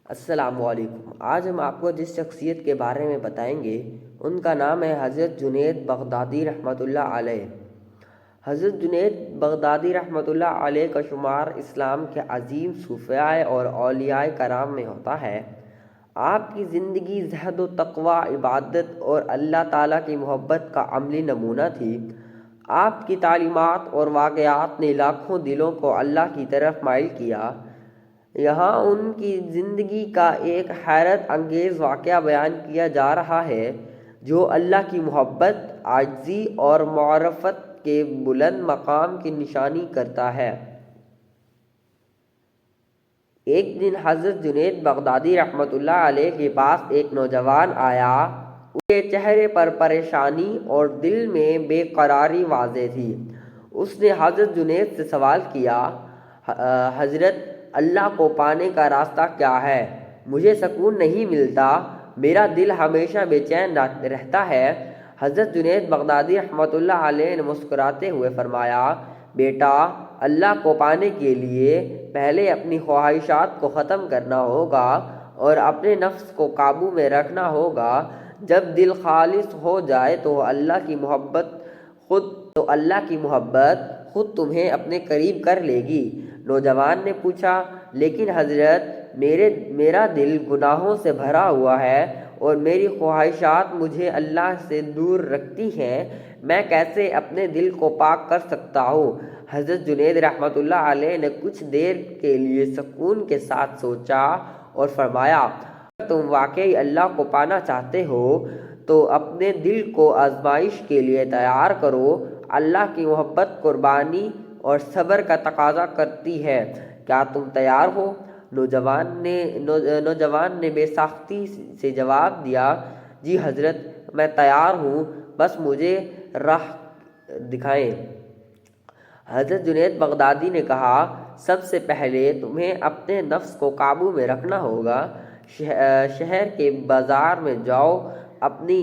السلام علیکم۔ آج ہم آپ کو جس شخصیت کے بارے میں بتائیں گے ان کا نام ہے حضرت جنید بغدادی رحمۃ اللہ علیہ۔ حضرت جنید بغدادی رحمۃ اللہ علیہ کا شمار اسلام کے عظیم صوفیاء اور اولیاء کرام میں ہوتا ہے۔ آپ کی زندگی زہد و تقوی، عبادت اور اللہ تعالیٰ کی محبت کا عملی نمونہ تھی۔ آپ کی تعلیمات اور واقعات نے لاکھوں دلوں کو اللہ کی طرف مائل کیا۔ یہاں ان کی زندگی کا ایک حیرت انگیز واقعہ بیان کیا جا رہا ہے جو اللہ کی محبت، عاجزی اور معرفت کے بلند مقام کی نشانی کرتا ہے۔ ایک دن حضرت جنید بغدادی رحمۃ اللہ علیہ کے پاس ایک نوجوان آیا۔ اس کے چہرے پر پریشانی اور دل میں بے قراری واضح تھی۔ اس نے حضرت جنید سے سوال کیا، حضرت، اللہ کو پانے کا راستہ کیا ہے؟ مجھے سکون نہیں ملتا، میرا دل ہمیشہ بے چین رہتا ہے۔ حضرت جنید بغدادی رحمۃ اللہ علیہ نے مسکراتے ہوئے فرمایا، بیٹا، اللہ کو پانے کے لیے پہلے اپنی خواہشات کو ختم کرنا ہوگا اور اپنے نفس کو قابو میں رکھنا ہوگا۔ جب دل خالص ہو جائے تو اللہ کی محبت خود تمہیں اپنے قریب کر لے گی۔ نوجوان نے پوچھا، لیکن حضرت، میرا دل گناہوں سے بھرا ہوا ہے اور میری خواہشات مجھے اللہ سے دور رکھتی ہیں، میں کیسے اپنے دل کو پاک کر سکتا ہوں؟ حضرت جنید رحمۃ اللہ علیہ نے کچھ دیر کے لیے سکون کے ساتھ سوچا اور فرمایا، اگر تم واقعی اللہ کو پانا چاہتے ہو تو اپنے دل کو آزمائش کے لیے تیار کرو۔ اللہ کی محبت قربانی اور صبر کا تقاضا کرتی ہے۔ کیا تم تیار ہو؟ نوجوان نے بے ساختی سے جواب دیا، جی حضرت، میں تیار ہوں، بس مجھے راہ دکھائیں۔ حضرت جنید بغدادی نے کہا، سب سے پہلے تمہیں اپنے نفس کو قابو میں رکھنا ہوگا۔ شہر کے بازار میں جاؤ، اپنی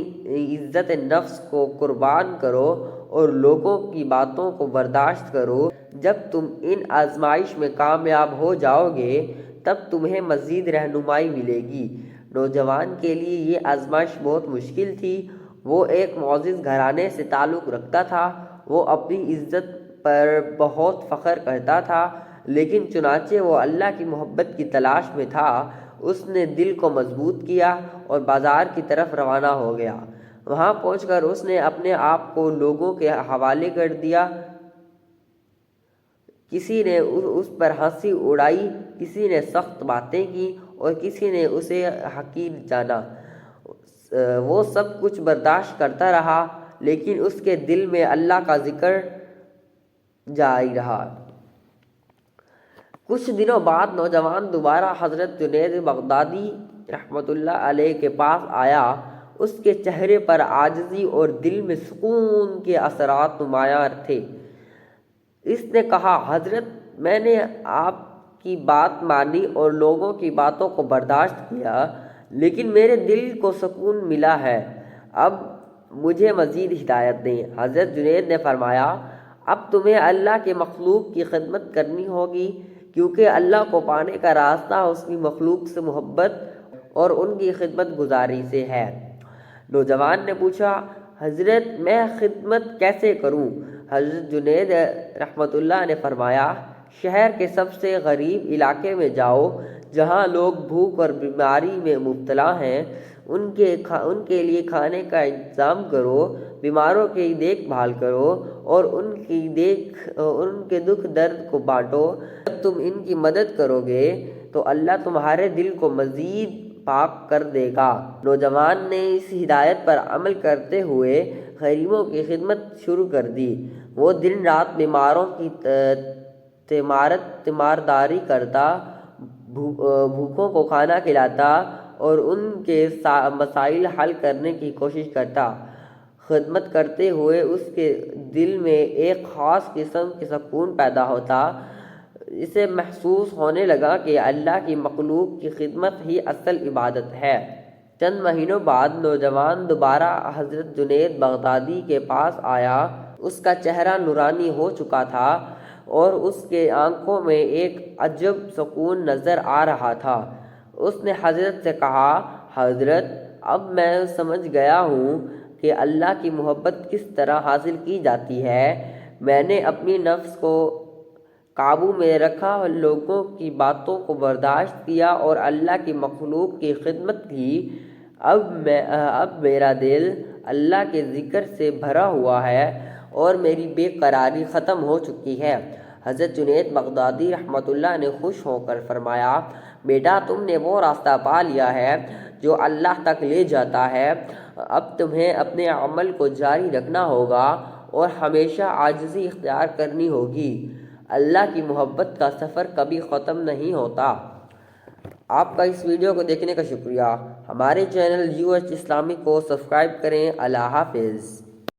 عزت نفس کو قربان کرو اور لوگوں کی باتوں کو برداشت کرو۔ جب تم ان آزمائش میں کامیاب ہو جاؤ گے تب تمہیں مزید رہنمائی ملے گی۔ نوجوان کے لیے یہ آزمائش بہت مشکل تھی۔ وہ ایک معزز گھرانے سے تعلق رکھتا تھا، وہ اپنی عزت پر بہت فخر کرتا تھا، لیکن چنانچہ وہ اللہ کی محبت کی تلاش میں تھا۔ اس نے دل کو مضبوط کیا اور بازار کی طرف روانہ ہو گیا۔ وہاں پہنچ کر اس نے اپنے آپ کو لوگوں کے حوالے کر دیا۔ کسی نے اس پر ہنسی اڑائی، کسی نے سخت باتیں کی اور کسی نے اسے حقیر جانا۔ وہ سب کچھ برداشت کرتا رہا، لیکن اس کے دل میں اللہ کا ذکر جاری رہا۔ کچھ دنوں بعد نوجوان دوبارہ حضرت جنید بغدادی رحمۃ اللہ علیہ کے پاس آیا۔ اس کے چہرے پر عاجزی اور دل میں سکون کے اثرات نمایاں تھے۔ اس نے کہا، حضرت، میں نے آپ کی بات مانی اور لوگوں کی باتوں کو برداشت کیا، لیکن میرے دل کو سکون ملا ہے۔ اب مجھے مزید ہدایت دیں۔ حضرت جنید نے فرمایا، اب تمہیں اللہ کے مخلوق کی خدمت کرنی ہوگی، کیونکہ اللہ کو پانے کا راستہ اس کی مخلوق سے محبت اور ان کی خدمت گزاری سے ہے۔ نوجوان نے پوچھا، حضرت، میں خدمت کیسے کروں؟ حضرت جنید رحمۃ اللہ نے فرمایا، شہر کے سب سے غریب علاقے میں جاؤ، جہاں لوگ بھوک اور بیماری میں مبتلا ہیں، ان کے لیے کھانے کا انتظام کرو، بیماروں کی دیکھ بھال کرو اور ان کے دکھ درد کو بانٹو۔ جب تم ان کی مدد کرو گے تو اللہ تمہارے دل کو مزید پاک کر دے گا۔ نوجوان نے اس ہدایت پر عمل کرتے ہوئے غریبوں کی خدمت شروع کر دی۔ وہ دن رات بیماروں کی تیمارداری کرتا، بھوکوں کو کھانا کھلاتا اور ان کے مسائل حل کرنے کی کوشش کرتا۔ خدمت کرتے ہوئے اس کے دل میں ایک خاص قسم کی سکون پیدا ہوتا۔ اسے محسوس ہونے لگا کہ اللہ کی مخلوق کی خدمت ہی اصل عبادت ہے۔ چند مہینوں بعد نوجوان دوبارہ حضرت جنید بغدادی کے پاس آیا۔ اس کا چہرہ نورانی ہو چکا تھا اور اس کے آنکھوں میں ایک عجب سکون نظر آ رہا تھا۔ اس نے حضرت سے کہا، حضرت اب میں سمجھ گیا ہوں کہ اللہ کی محبت کس طرح حاصل کی جاتی ہے۔ میں نے اپنی نفس کو قابو میں رکھا، لوگوں کی باتوں کو برداشت کیا اور اللہ کی مخلوق کی خدمت کی۔ اب میرا دل اللہ کے ذکر سے بھرا ہوا ہے اور میری بے قراری ختم ہو چکی ہے۔ حضرت جنید بغدادی رحمۃ اللہ نے خوش ہو کر فرمایا، بیٹا تم نے وہ راستہ پا لیا ہے جو اللہ تک لے جاتا ہے۔ اب تمہیں اپنے عمل کو جاری رکھنا ہوگا اور ہمیشہ عاجزی اختیار کرنی ہوگی۔ اللہ کی محبت کا سفر کبھی ختم نہیں ہوتا۔ آپ کا اس ویڈیو کو دیکھنے کا شکریہ۔ ہمارے چینل یو ایچ اسلامک کو سبسکرائب کریں۔ اللہ حافظ۔